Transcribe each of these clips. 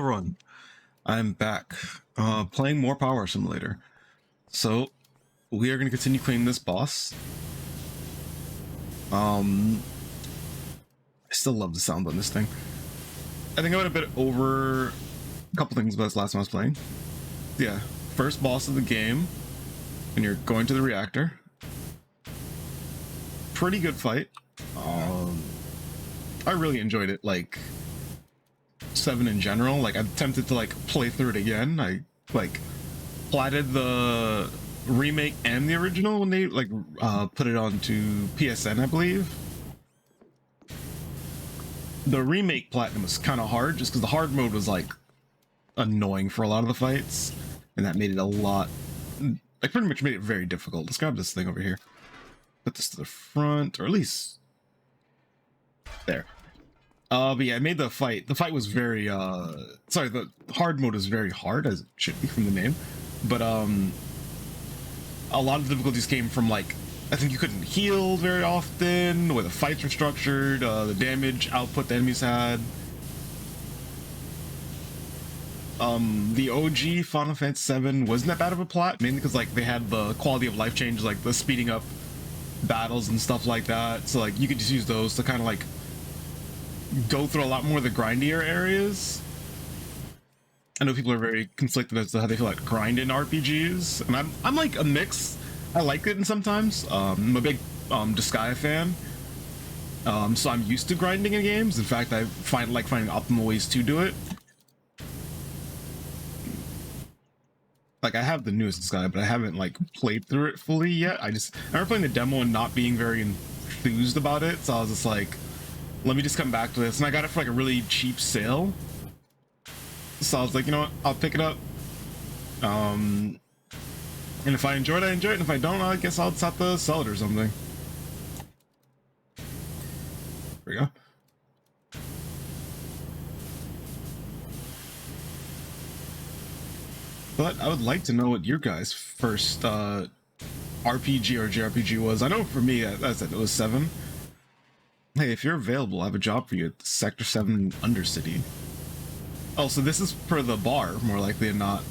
everyone, I'm back, playing more PowerWash Simulator. So, we are going to continue cleaning this boss. I still love the sound on this thing. I think I went a bit over a couple things about this last time I was playing. Yeah, first boss of the game, and you're going to the reactor. Pretty good fight. I really enjoyed it, like 7 in general. Like, I'm tempted to like play through it again. I like platted the remake and the original when they like put it onto PSN, I believe. The remake platinum was kind of hard just because the hard mode was like annoying for a lot of the fights, and that made it a lot, like pretty much made it very difficult. Let's grab this thing over here, put this to the front, or at least there. But yeah, it made the fight was very sorry, the hard mode is very hard, as it should be from the name, but a lot of the difficulties came from, like, I think you couldn't heal very often, the way the fights were structured, the damage output the enemies had. The OG Final Fantasy VII wasn't that bad of a plot, mainly because like they had the quality of life changes, like the speeding up battles and stuff like that, so like you could just use those to kind of like go through a lot more of the grindier areas. I know people are very conflicted as to how they feel like grind in RPGs, and I'm like a mix. I like it, and sometimes I'm a big Disgaea fan, so I'm used to grinding in games. In fact, I like finding optimal ways to do it. Like, I have the newest Disgaea, but I haven't like played through it fully yet. I remember playing the demo and not being very enthused about it, so I was just like, let me just come back to this, and I got it for like a really cheap sale. So I was like, you know what, I'll pick it up. And if I enjoy it, I enjoy it, and if I don't, I guess I'll just have to sell it or something. There we go. But I would like to know what your guys' first RPG or JRPG was. I know for me, as I said, it was 7. Hey, if you're available, I have a job for you at Sector 7 Undercity. Oh, so this is for the bar, more likely than not.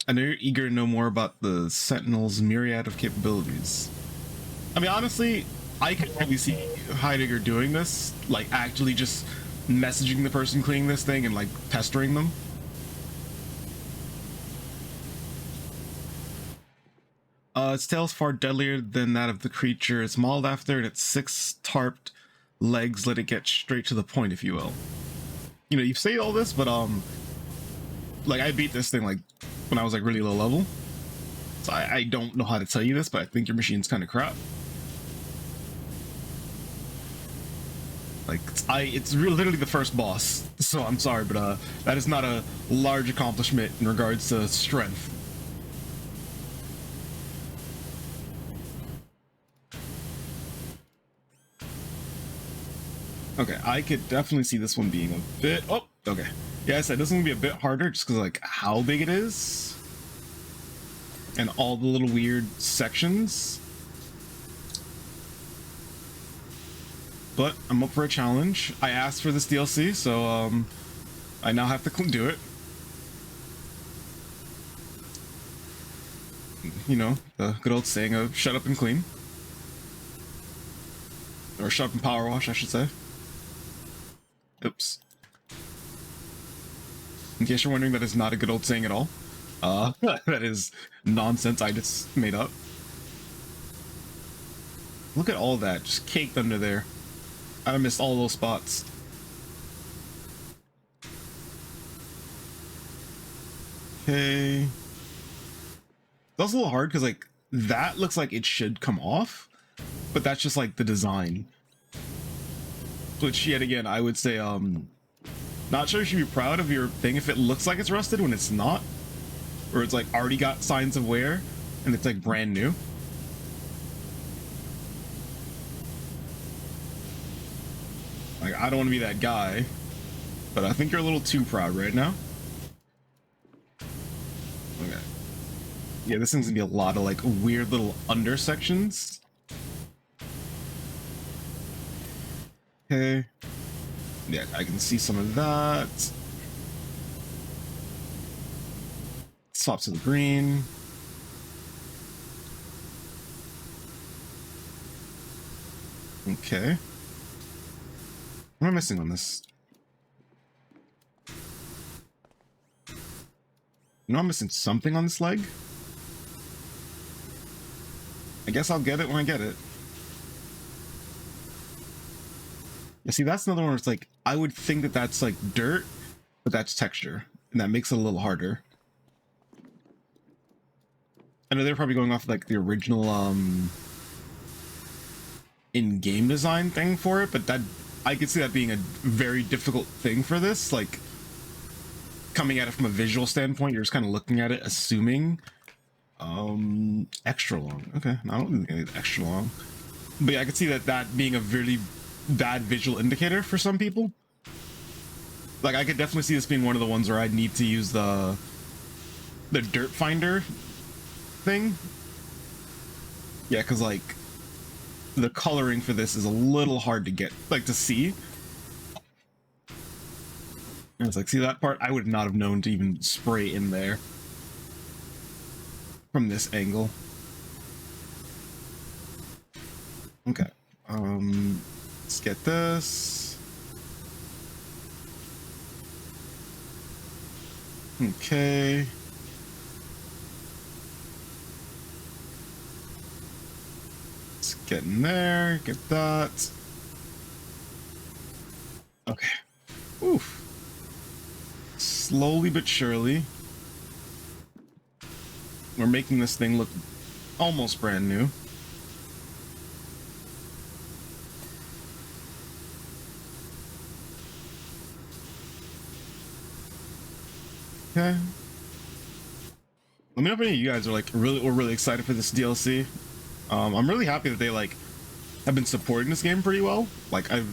I know you're eager to know more about the Sentinel's myriad of capabilities. I mean, honestly, I could probably see Heidegger doing this, like actually just messaging the person cleaning this thing and like pestering them. Its tail's far deadlier than that of the creature it's modeled after, and its 6 tarped legs let it get straight to the point, if you will. You know, you say all this, but like, I beat this thing like when I was like really low level, so I don't know how to tell you this, but I think your machine's kind of crap. Like, it's literally the first boss, so I'm sorry, but that is not a large accomplishment in regards to strength. Okay, I could definitely see this one being a bit... Oh, okay. Yeah, I said this one would be a bit harder just because, like, how big it is. And all the little weird sections. But I'm up for a challenge. I asked for this DLC, so I now have to do it. You know, the good old saying of shut up and clean. Or shut up and power wash, I should say. Oops. In case you're wondering, that is not a good old saying at all. That is nonsense I just made up. Look at all that, just caked under there. I missed all those spots. Okay. That's a little hard because, like, that looks like it should come off, but that's just like the design. Which, yet again, I would say, not sure you should be proud of your thing if it looks like it's rusted when it's not, or it's like already got signs of wear and it's like brand new. Like, I don't want to be that guy, but I think you're a little too proud right now. Okay. Yeah, this thing's gonna be a lot of like weird little under sections. Okay. Yeah, I can see some of that. Swap to the green. Okay. What am I missing on this? You know, I'm missing something on this leg. I guess I'll get it when I get it. Yeah, see, that's another one where it's like, I would think that that's like dirt, but that's texture, and that makes it a little harder. I know they're probably going off like the original in-game design thing for it, but that I could see that being a very difficult thing for this. Like, coming at it from a visual standpoint, you're just kind of looking at it, assuming extra long. Okay, I don't think I need extra long, but yeah, I could see that being a really bad visual indicator for some people. Like, I could definitely see this being one of the ones where I'd need to use the dirt finder thing. Yeah, because like the coloring for this is a little hard to get, like, to see. And it's like, see that part? I would not have known to even spray in there from this angle. Okay. Let's get this. Okay. Let's get in there, get that. Okay. Oof. Slowly but surely, we're making this thing look almost brand new. Okay. Let me know if any of you guys are like really excited for this DLC. I'm really happy that they like have been supporting this game pretty well. Like, I've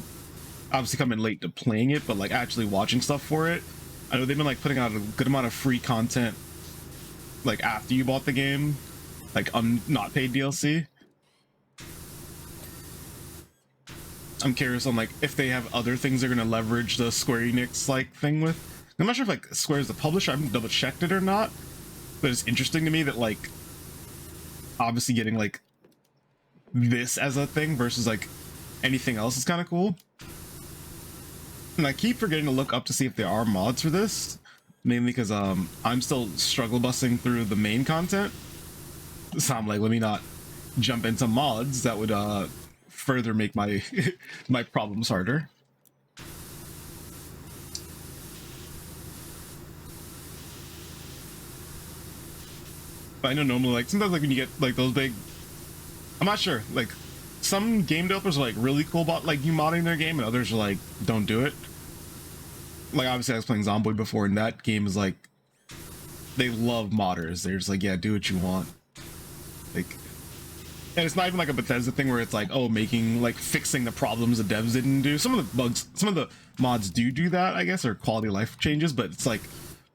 obviously come in late to playing it, but like actually watching stuff for it. I know they've been like putting out a good amount of free content like after you bought the game, like not paid DLC. I'm curious on like if they have other things they're gonna leverage the Square Enix like thing with. I'm not sure if like Square is the publisher. I haven't double checked it or not, but it's interesting to me that like obviously getting like this as a thing versus like anything else is kind of cool. And I keep forgetting to look up to see if there are mods for this, mainly because I'm still struggle busting through the main content. So I'm like, let me not jump into mods that would further make my my problems harder. But I know normally, like, sometimes like when you get like those big, I'm not sure, like some game developers are like really cool about like you modding their game, and others are like, don't do it. Like, obviously I was playing Zomboid before, and that game is like, they love modders. They're just like, yeah, do what you want. Like, and it's not even like a Bethesda thing where it's like, oh, making like fixing the problems the devs didn't do. Some of the bugs, some of the mods do that, I guess, or quality of life changes, but it's like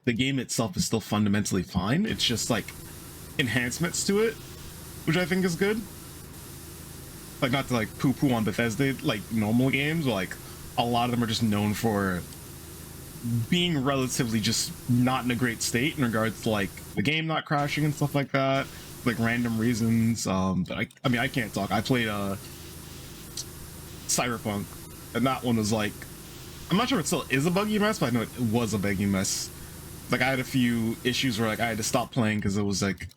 the game itself is still fundamentally fine. It's just like enhancements to it, which I think is good. Like, not to like poo-poo on Bethesda like normal games, but like a lot of them are just known for being relatively just not in a great state in regards to like the game not crashing and stuff like that, like random reasons. But I mean, I can't talk. I played Cyberpunk, and that one was like, I'm not sure if it still is a buggy mess, but I know it was a buggy mess. Like, I had a few issues where like I had to stop playing because it was like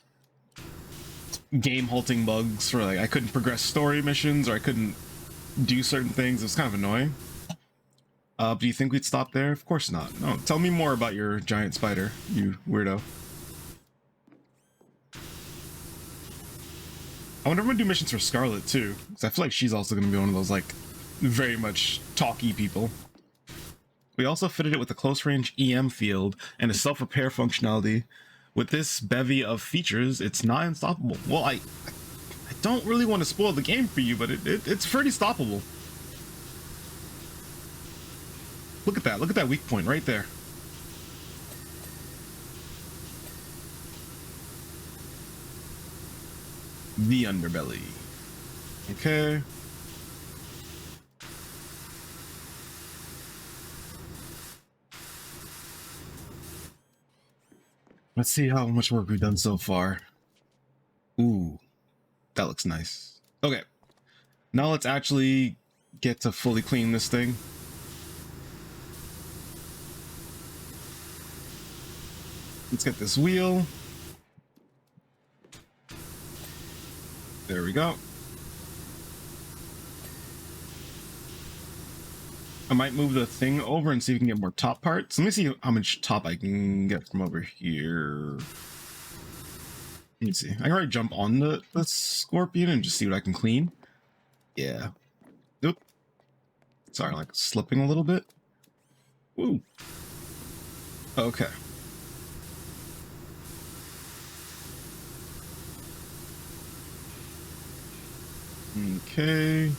game halting bugs for like I couldn't progress story missions or I couldn't do certain things. It was kind of annoying. Do you think we'd stop there? Of course not. No, tell me more about your giant spider, you weirdo. I wonder if I'm gonna do missions for Scarlet too, because I feel like she's also gonna be one of those like very much talky people. We also fitted it with a close range EM field and a self-repair functionality. With this bevy of features, it's not unstoppable. Well, I don't really want to spoil the game for you, but it's pretty stoppable. Look at that. Look at that weak point right there. The underbelly. Okay. Let's see how much work we've done so far. Ooh, that looks nice. Okay, now let's actually get to fully clean this thing. Let's get this wheel. There we go. I might move the thing over and see if we can get more top parts. Let me see how much top I can get from over here. Let me see. I can already jump on the scorpion and just see what I can clean. Yeah. Nope. Sorry, like slipping a little bit. Woo. Okay. Okay.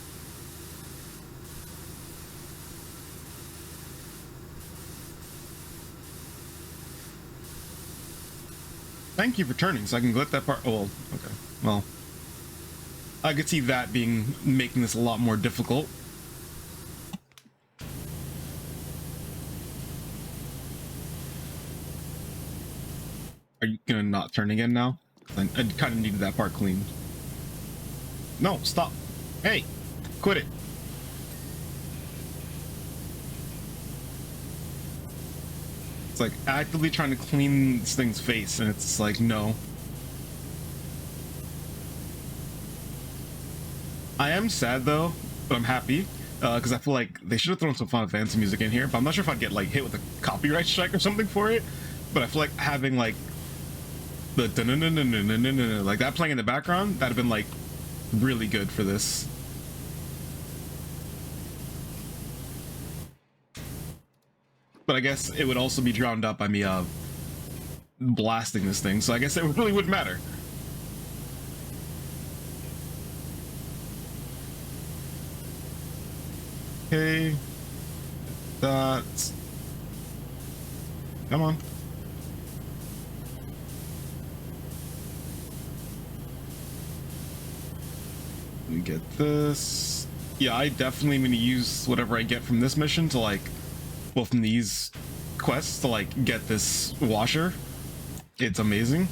Thank you for turning, so I can let that part. Oh, okay. Well, I could see that making this a lot more difficult. Are you gonna not turn again now? I kind of needed that part cleaned. No, stop. Hey, quit it. It's like actively trying to clean this thing's face, and it's like, no. I am sad though, but I'm happy because I feel like they should have thrown some Final Fantasy music in here. But I'm not sure if I'd get like hit with a copyright strike or something for it. But I feel like having like the like that playing in the background, that'd have been like really good for this. But I guess it would also be drowned out by me blasting this thing, so I guess it really wouldn't matter. Okay, that's... Come on. Let me get this. Yeah, I definitely am going to use whatever I get from this mission to like, well, from these quests to like get this washer. It's amazing.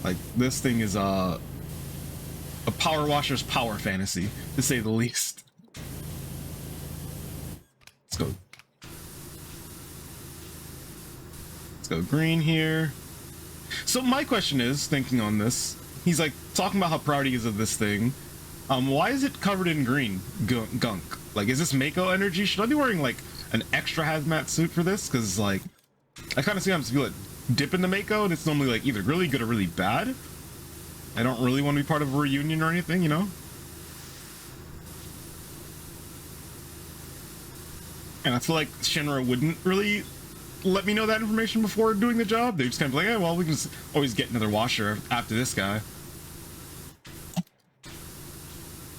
Like, this thing is a power washer's power fantasy, to say the least. Let's go. Let's go green here. So my question is, thinking on this, he's like talking about how proud he is of this thing. Why is it covered in green gunk? Like, is this Mako energy? Should I be wearing like an extra hazmat suit for this? Because like, I kind of see how I'm feel it dip in the Mako, and it's normally like either really good or really bad. I don't really want to be part of a reunion or anything, you know? And I feel like Shinra wouldn't really let me know that information before doing the job. They're just kind of like, hey, well, we can just always get another washer after this guy.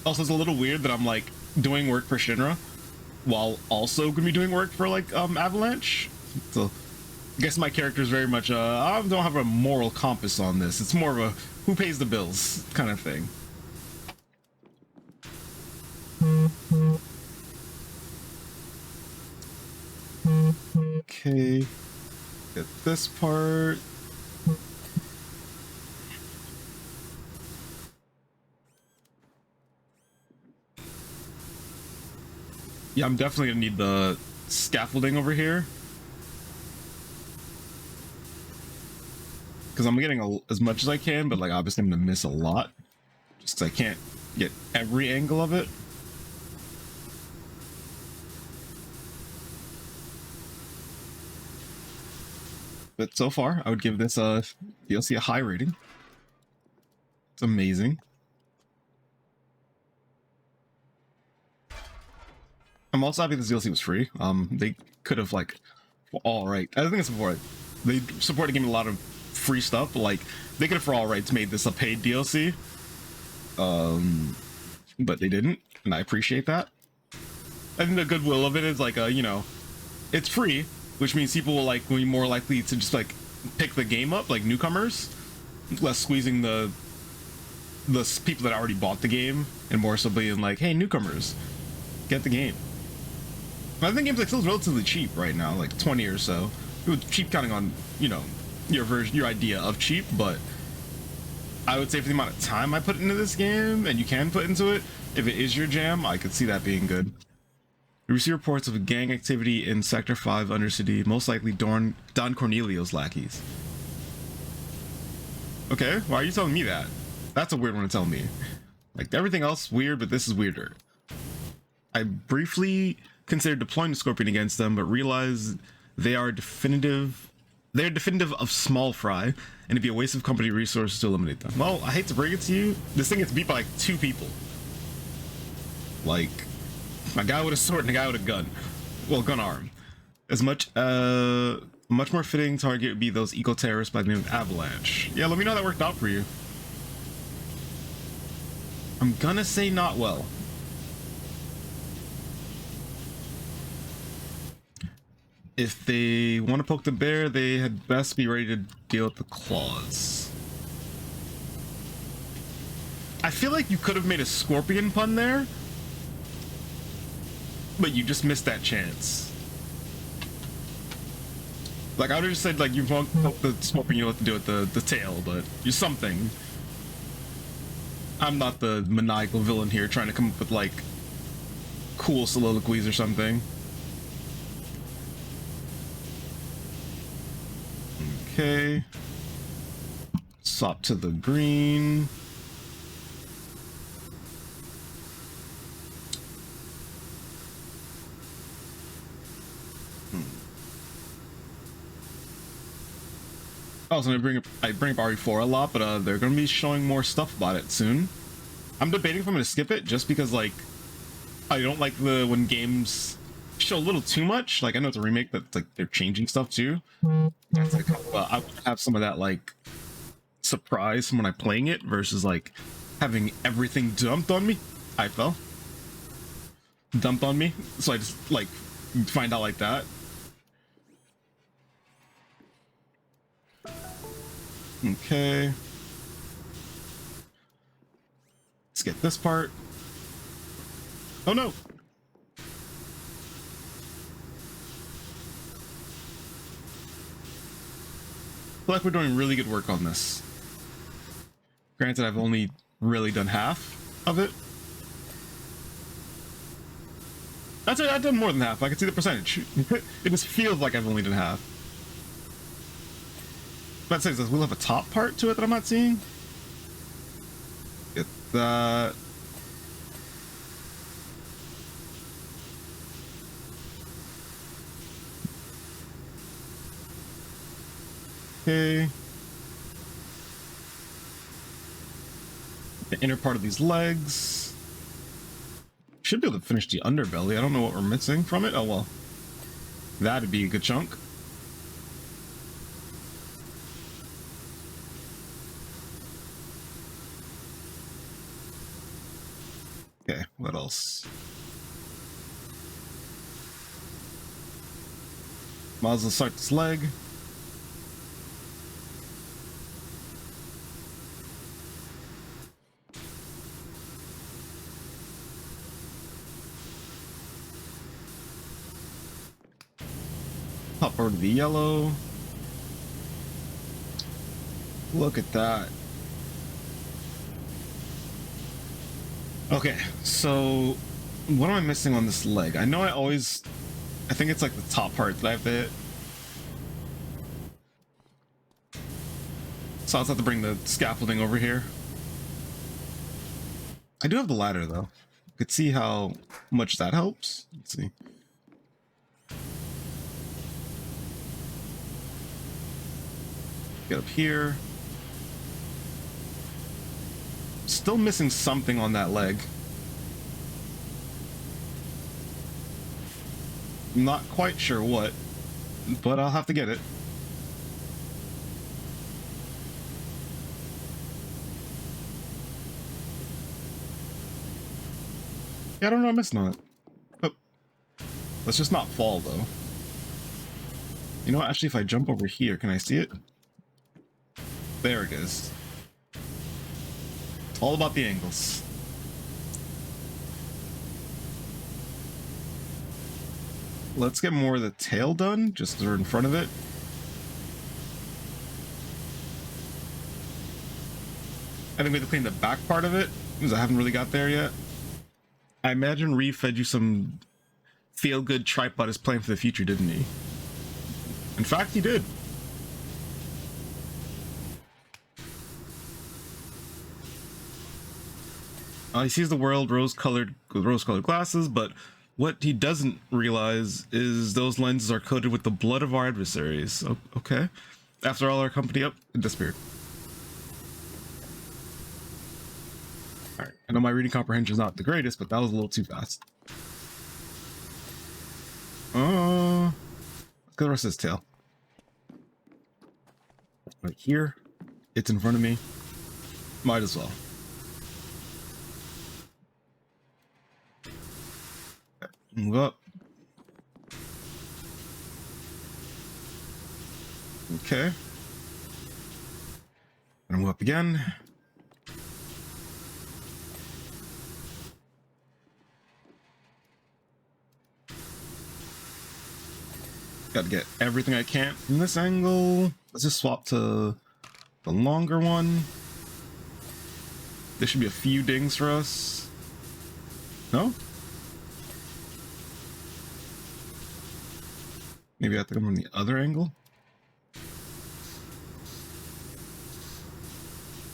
Also, it's a little weird that I'm like doing work for Shinra while also gonna be doing work for like Avalanche. So I guess my character is very much I don't have a moral compass on this. It's more of a who pays the bills kind of thing. Okay, get this part. Yeah, I'm definitely gonna need the scaffolding over here. Because I'm getting as much as I can, but like obviously I'm gonna miss a lot. Just because I can't get every angle of it. But so far, I would give this DLC a high rating. It's amazing. I'm also happy this DLC was free. They could have like, all right. I think it's before they supported giving a lot of free stuff, but like they could have for all rights made this a paid DLC. But they didn't, and I appreciate that. I think the goodwill of it is like, you know, it's free, which means people will like be more likely to just like pick the game up, like newcomers, less squeezing the people that already bought the game, and more so being like, hey, newcomers, get the game. I think game's like still relatively cheap right now, like 20 or so. It was cheap counting on, you know, your version, your idea of cheap, but I would say for the amount of time I put into this game, and you can put into it, if it is your jam, I could see that being good. We receive reports of gang activity in Sector 5 Undercity, most likely Don Cornelio's lackeys. Okay, why are you telling me that? That's a weird one to tell me. Like, everything else weird, but this is weirder. I briefly considered deploying the Scorpion against them, but realized they are definitive of small fry, and it'd be a waste of company resources to eliminate them. Well, I hate to break it to you, this thing gets beat by like 2 people. Like, a guy with a sword and a guy with a gun. Well, gun arm. As much more fitting target would be those eco-terrorists by the name of Avalanche. Yeah, let me know how that worked out for you. I'm gonna say not well. If they want to poke the bear, they had best be ready to deal with the claws. I feel like you could have made a scorpion pun there, but you just missed that chance. Like, I would have just said, like, you won't poke the scorpion, you'll have to do it with the tail, but you're something. I'm not the maniacal villain here trying to come up with, like, cool soliloquies or something. Okay. Swap to the green. I was gonna bring up RE4 a lot, but they're gonna be showing more stuff about it soon. I'm debating if I'm gonna skip it just because, like, I don't like when games show a little too much. Like, I know it's a remake, but like they're changing stuff too. It's like, I would have some of that like surprise from when I'm playing it versus like having everything dumped on me. I fell. Dumped on me, so I just like find out like that. Okay. Let's get this part. Oh no! I feel like we're doing really good work on this. Granted, I've only really done half of it. Actually, I've done more than half. I can see the percentage. It just feels like I've only done half. That says we'll have a top part to it that I'm not seeing. Get that. Okay. The inner part of these legs. Should be able to finish the underbelly. I don't know what we're missing from it. Oh well. That'd be a good chunk. Okay, what else? Might as well start this leg. Hop over to the yellow. Look at that. Okay, so what am I missing on this leg? I know I think it's like the top part that I have to hit. So I'll just have to bring the scaffolding over here. I do have the ladder though. You could see how much that helps. Let's see. Get up here. Still missing something on that leg. Not quite sure what, but I'll have to get it. Yeah, I don't know what I'm missing on it. Oh. Let's just not fall though. You know what, actually if I jump over here, can I see it? There it is. All about the angles. let's get more of the tail done, just so we're in front of it. I think we have to clean the back part of it, because I haven't really got there yet. I imagine Reeve fed you some feel-good tripod is plan for the future, didn't he? In fact, he did. He sees the world rose-colored glasses, but what he doesn't realize is those lenses are coated with the blood of our adversaries. Okay. After all, our company it disappeared. Alright, I know my reading comprehension is not the greatest, but that was a little too fast. Let's get the rest of his tail. Right here. It's in front of me. Might as well. Move up. Okay. Gonna move up again. Gotta get everything I can from this angle. Let's just swap to the longer one. There should be a few dings for us. No? Maybe I have to come from the other angle.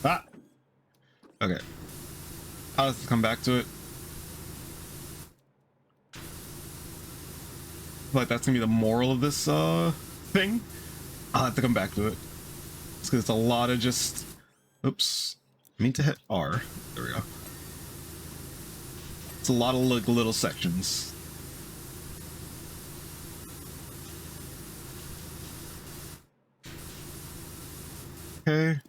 Ah! Okay. I'll have to come back to it. Like that's gonna be the moral of this thing. I'll have to come back to it. It's because it's a lot of just... Oops. I mean to hit R. There we go. It's a lot of little sections. Okay.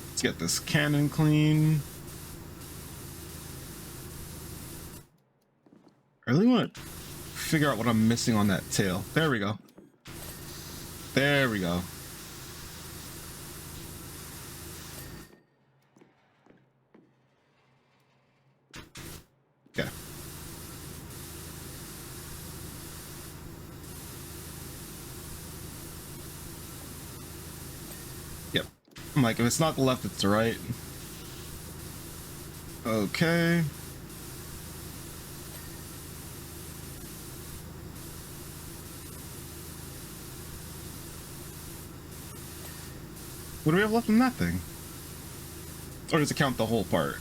Let's get this cannon clean. I really want to figure out what I'm missing on that tail. There we go. There we go. Okay. Yep. I'm like, if it's not the left, it's the right. Okay. What do we have left in that thing? Or does it count the whole part?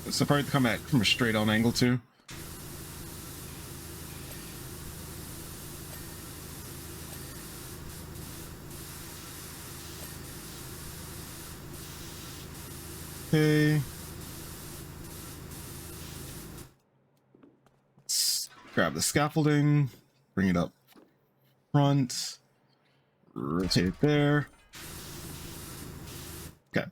So probably to come at from a straight on angle too. Okay. Let's grab the scaffolding, bring it up front, rotate it there. Okay.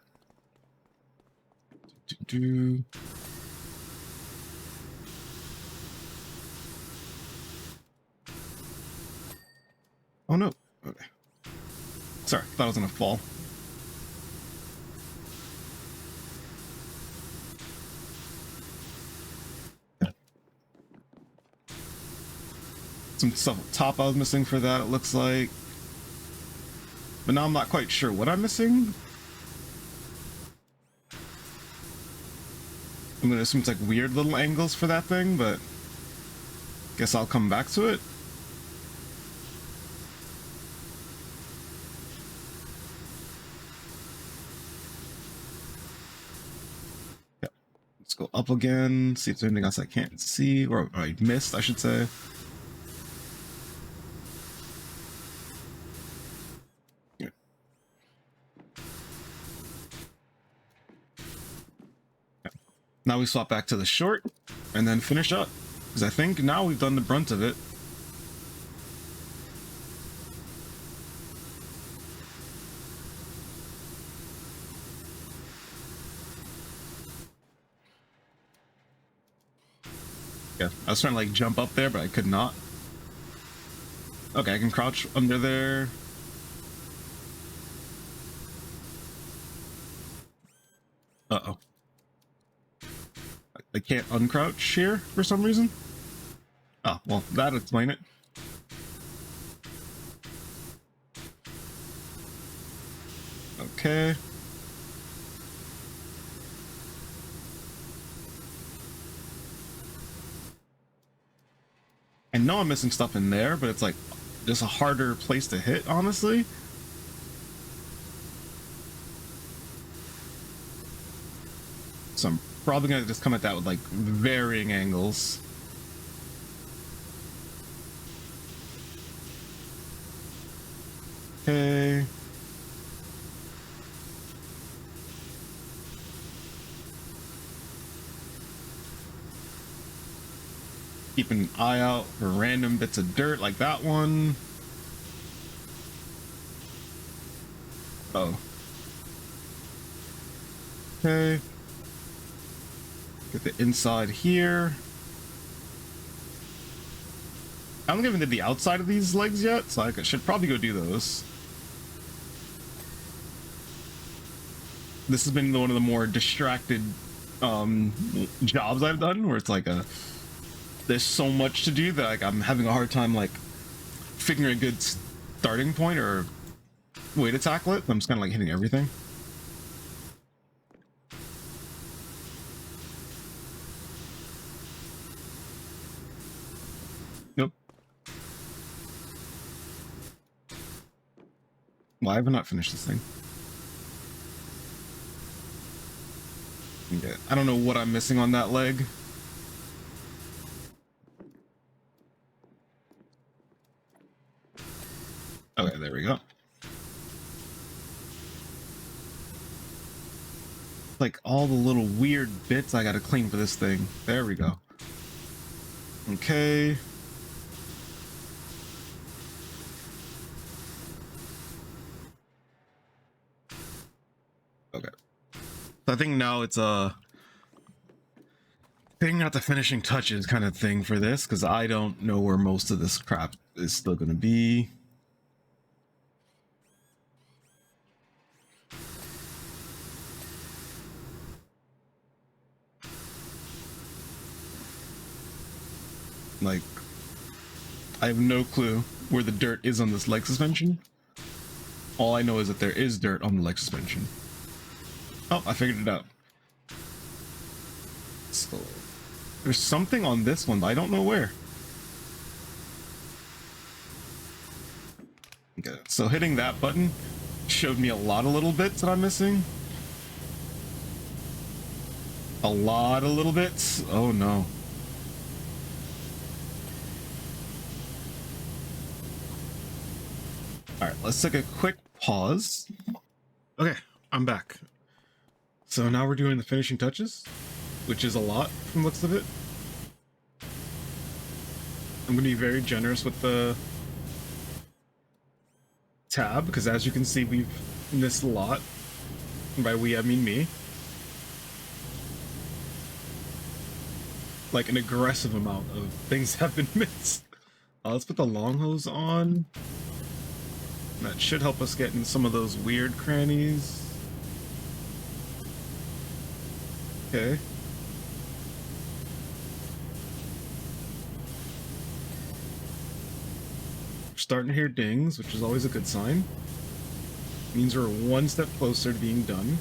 Oh no. Okay. Sorry, thought I was gonna fall. Okay. Some stuff up top I was missing for that, it looks like. But now I'm not quite sure what I'm missing. I'm gonna assume it's like weird little angles for that thing, but guess I'll come back to it. Yeah. Let's go up again, see if there's anything else I can't see, or I missed, I should say. Yeah. Now we swap back to the short and then finish up, because I think now we've done the brunt of it. Yeah, I was trying to like jump up there, but I could not. Okay, I can crouch under there. Uh-oh. I can't uncrouch here for some reason. Oh, well, that'd explain it. Okay. I know I'm missing stuff in there, but it's like just a harder place to hit, honestly. So I'm probably gonna just come at that with like varying angles. Okay. Keep an eye out for random bits of dirt like that one. Oh. Okay. Get the inside here. I haven't even did the outside of these legs yet, so I should probably go do those. This has been one of the more distracted jobs I've done, where it's like there's so much to do that like I'm having a hard time like figuring a good starting point or way to tackle it. I'm just kind of like hitting everything. Nope. Why have I not finished this thing? Okay. I don't know what I'm missing on that leg. Okay, there we go. Like all the little weird bits I gotta clean for this thing. There we go. Okay. Okay. So I think now it's figuring out the finishing touches kind of thing for this, because I don't know where most of this crap is still gonna be. Like, I have no clue where the dirt is on this leg suspension. All I know is that there is dirt on the leg suspension. Oh, I figured it out. So, there's something on this one, but I don't know where. Okay, so hitting that button showed me a lot of little bits that I'm missing. A lot of little bits. Oh no. All right, let's take a quick pause. Okay, I'm back. So now we're doing the finishing touches, which is a lot from the looks of it. I'm going to be very generous with the tab, because as you can see, we've missed a lot. And by we, I mean me. Like an aggressive amount of things have been missed. Let's put the long hose on. That should help us get in some of those weird crannies. Okay. We're starting to hear dings, which is always a good sign. Means we're one step closer to being done.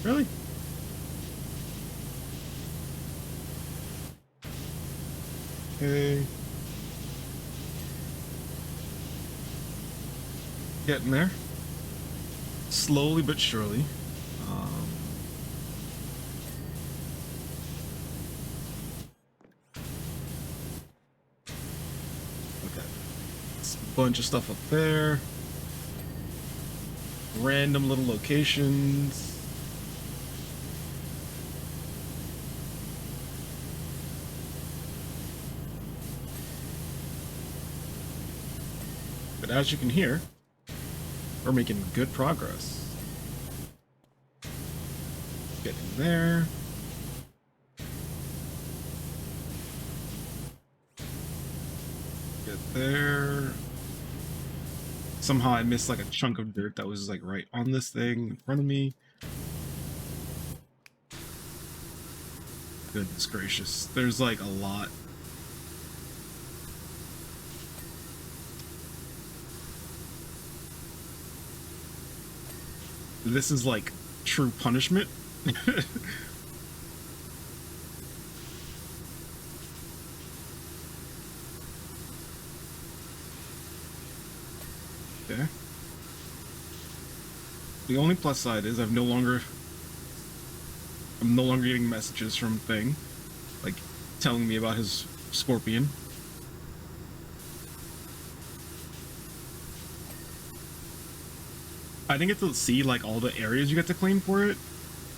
Really? Okay. Getting there. Slowly but surely. Okay. It's a bunch of stuff up there. Random little locations. But as you can hear, we're making good progress. Getting there. Get there. Somehow I missed like a chunk of dirt that was like right on this thing in front of me. Goodness gracious. There's like a lot. This is like true punishment. Okay. The only plus side is I'm no longer getting messages from Thing, like telling me about his scorpion. I didn't get to see like all the areas you get to claim for it.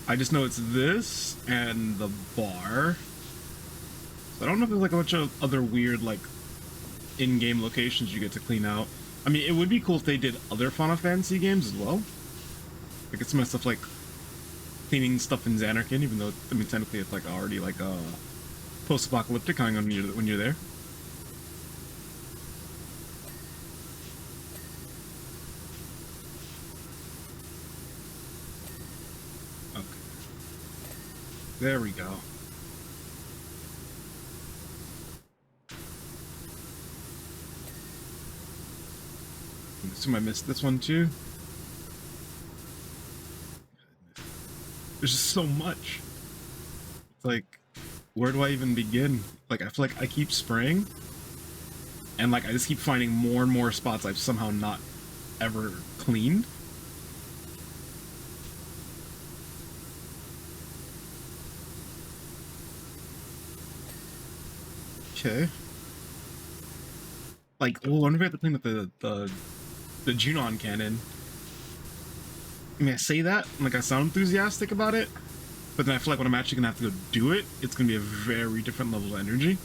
I just know it's this and the bar. So I don't know if there's like a bunch of other weird like in-game locations you get to clean out. I mean, it would be cool if they did other Final Fantasy games as well. Like it's some stuff like cleaning stuff in Xanarkand, even though I mean technically it's like already like post-apocalyptic kind of when you're there. Okay, there we go. I assume I missed this one too. There's just so much. It's like, where do I even begin? Like, I feel like I keep spraying, and like I just keep finding more and more spots I've somehow not ever cleaned. Okay. Like, oh, I wonder if I have to clean up the Junon cannon. I mean, I say that, like I sound enthusiastic about it, but then I feel like when I'm actually gonna have to go do it, it's gonna be a very different level of energy.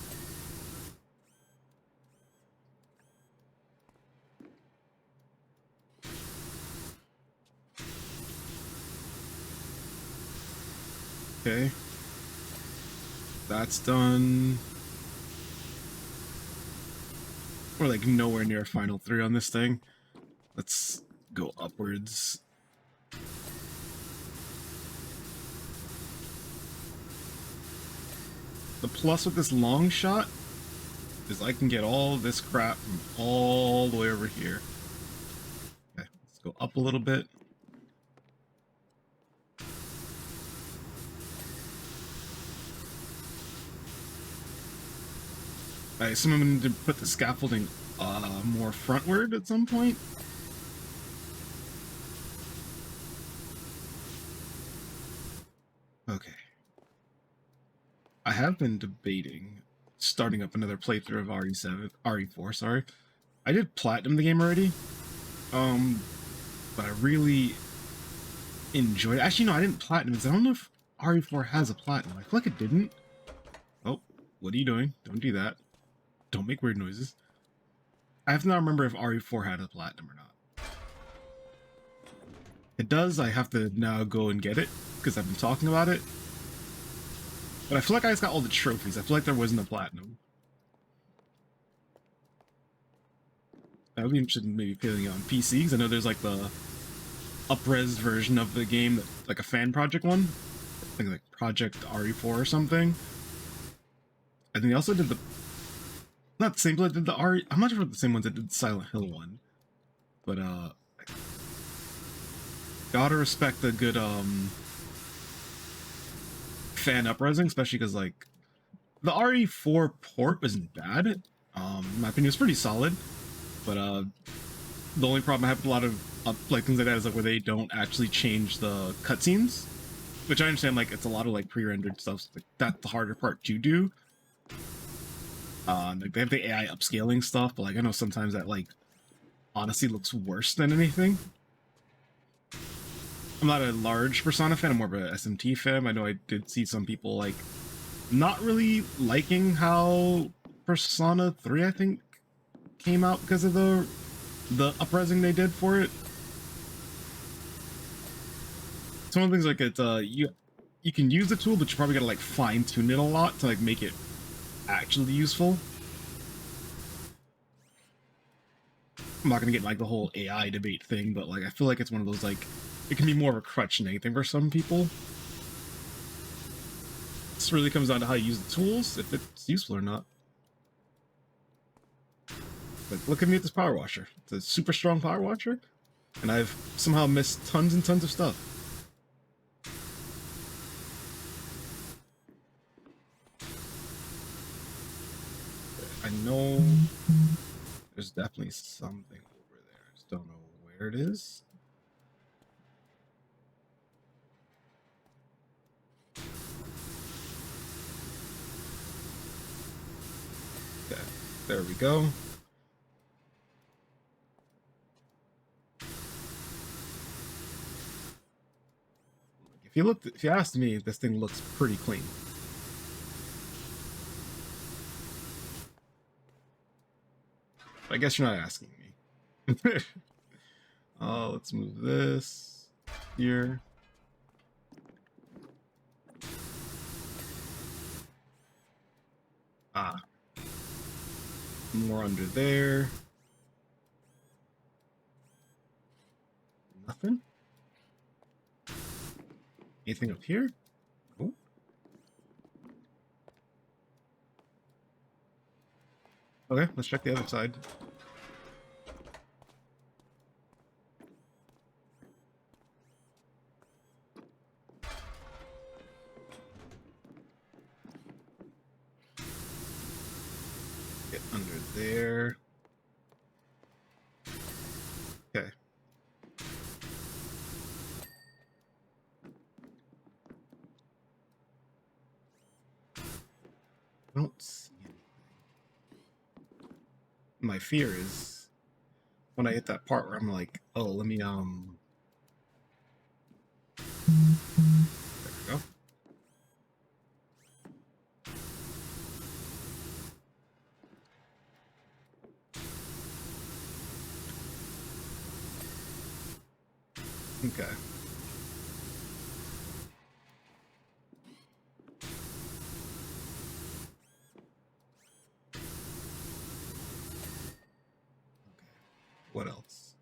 Okay. That's done. We're like nowhere near final 3 on this thing. Let's go upwards. The plus with this long shot is I can get all this crap from all the way over here. Okay, let's go up a little bit. I assume I'm going to put the scaffolding more frontward at some point. Okay. I have been debating starting up another playthrough of RE4, sorry. I did platinum the game already, but I really enjoyed it. Actually, no, I didn't platinum it. I don't know if RE4 has a platinum. I feel like it didn't. Oh, what are you doing? Don't do that. Don't make weird noises. I have to now remember if RE4 had a platinum or not. It does. I have to now go and get it because I've been talking about it. But I feel like I just got all the trophies. I feel like there wasn't a platinum. I would be interested in maybe playing it on PC, because I know there's like the up-res version of the game, like a fan project one. I think like Project RE4 or something. I think they also did the... Not the same people that did the RE... I'm not sure if the same ones that did the Silent Hill one. But, gotta respect the good, fan up-resing, especially because, like, the RE4 port wasn't bad. In my opinion, it's pretty solid. But, the only problem I have with a lot of, like, things like that is, like, where they don't actually change the cutscenes. Which I understand, like, it's a lot of, like, pre-rendered stuff. So, like, that's the harder part to do. Like, they have the AI upscaling stuff, but, like, I know sometimes that, like, honestly looks worse than anything. I'm not a large Persona fan, I'm more of a SMT fan. I know I did see some people, like, not really liking how Persona 3, I think, came out because of the up-resing they did for it. It's one of the things, like, it's, you can use the tool, but you probably gotta, like, fine-tune it a lot to, like, make it actually useful. I'm not gonna get, like, the whole AI debate thing, but, like, I feel like it's one of those, like, it can be more of a crutch than anything for some people. This really comes down to how you use the tools, if it's useful or not. But look at me with this power washer. It's a super strong power washer, and I've somehow missed tons and tons of stuff. I know there's definitely something over there. I just don't know where it is. Okay, there we go. If you asked me, this thing looks pretty clean. I guess you're not asking me. Let's move this here. Ah. More under there. Nothing? Anything up here? Oh. Okay, let's check the other side. Get under there. Okay. I don't see anything. My fear is when I hit that part where I'm like, oh, let me, there we go. Okay. What else?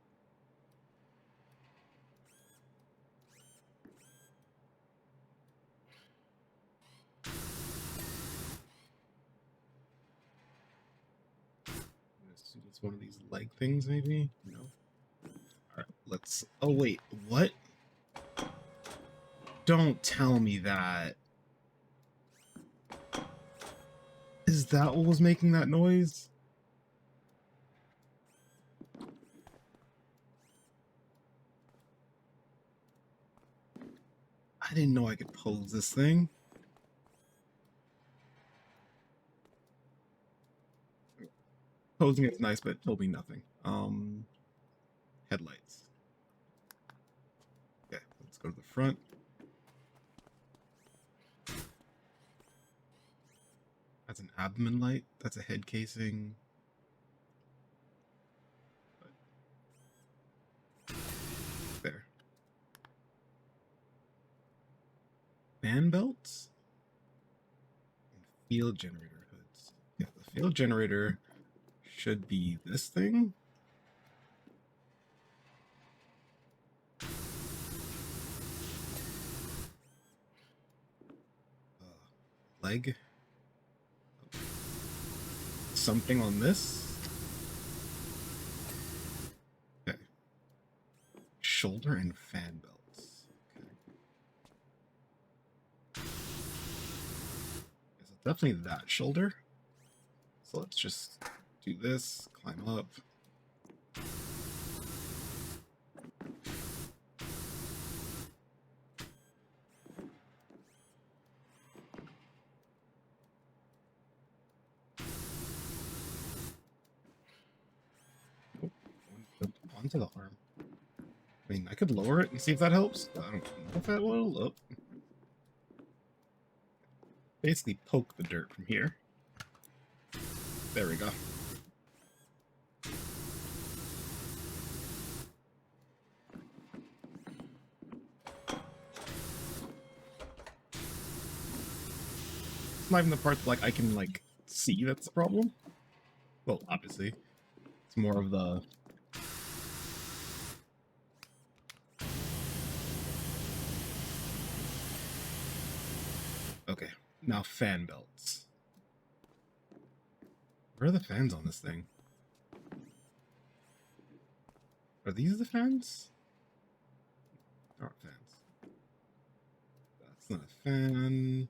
I'm gonna assume it's one of these leg things, maybe? No. Alright, let's... Oh, wait. What? Don't tell me that. Is that what was making that noise? I didn't know I could pose this thing. Posing it's nice, but it told me nothing. Headlights. Okay, let's go to the front. That's an abdomen light. That's a head casing. There. Fan belts? And field generator hoods. Yeah, the field generator should be this thing. Leg. Something on this. Okay. Shoulder and fan belts. Okay. It's definitely that shoulder. So let's just do this, climb up. Onto the arm. I mean, I could lower it and see if that helps. I don't know if that will. Oh. Basically poke the dirt from here. There we go. It's not even the part that, like, I can, like, see that's the problem. Well, obviously. It's more of the... Okay, Now fan belts. Where are the fans on this thing? Are these the fans? There aren't fans. That's not a fan.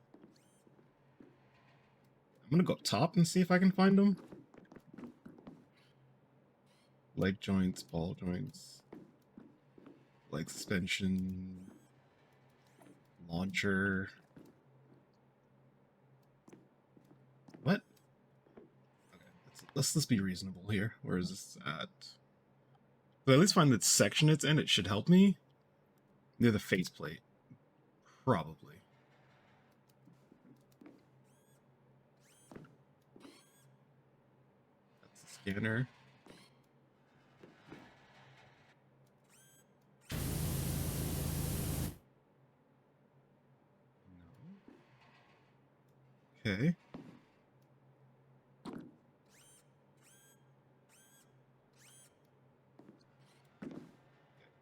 I'm gonna go up top and see if I can find them. Leg joints, ball joints, leg suspension, launcher. What? Okay, let's just be reasonable here. Where is this at? But at least find the section it's in. It should help me. Near the faceplate. Probably. That's the scanner. No. Okay.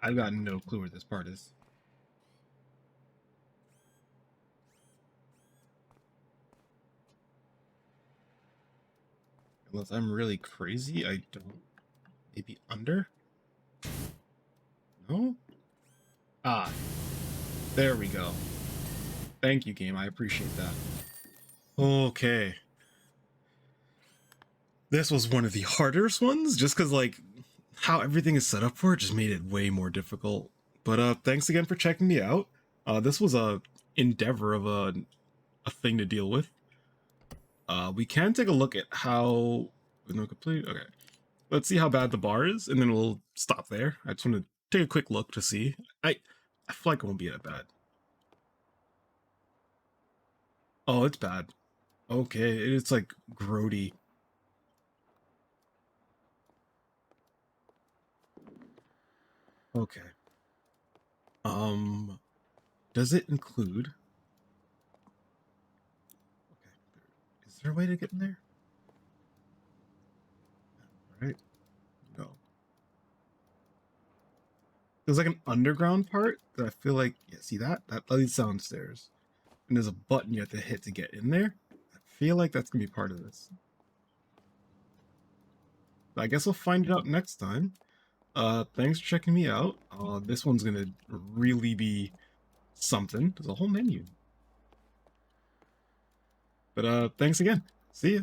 I've got no clue where this part is. Unless I'm really crazy, I don't. Maybe under? No? Ah. There we go. Thank you, game. I appreciate that. Okay. This was one of the hardest ones, just because, like, how everything is set up for it just made it way more difficult. But thanks again for checking me out. This was a endeavor of a thing to deal with. We can take a look at how... No complete? Okay. Let's see how bad the bar is, and then we'll stop there. I just want to take a quick look to see. I feel like it won't be that bad. Oh, it's bad. Okay, it's like grody. Okay. Does it include... Okay, is there a way to get in there? Right? No. There's like an underground part that I feel like... Yeah, see that? That leads downstairs. And there's a button you have to hit to get in there. I feel like that's gonna be part of this. But I guess we'll find it out next time. Thanks for checking me out. This one's gonna really be something. There's a whole menu. But thanks again. See ya.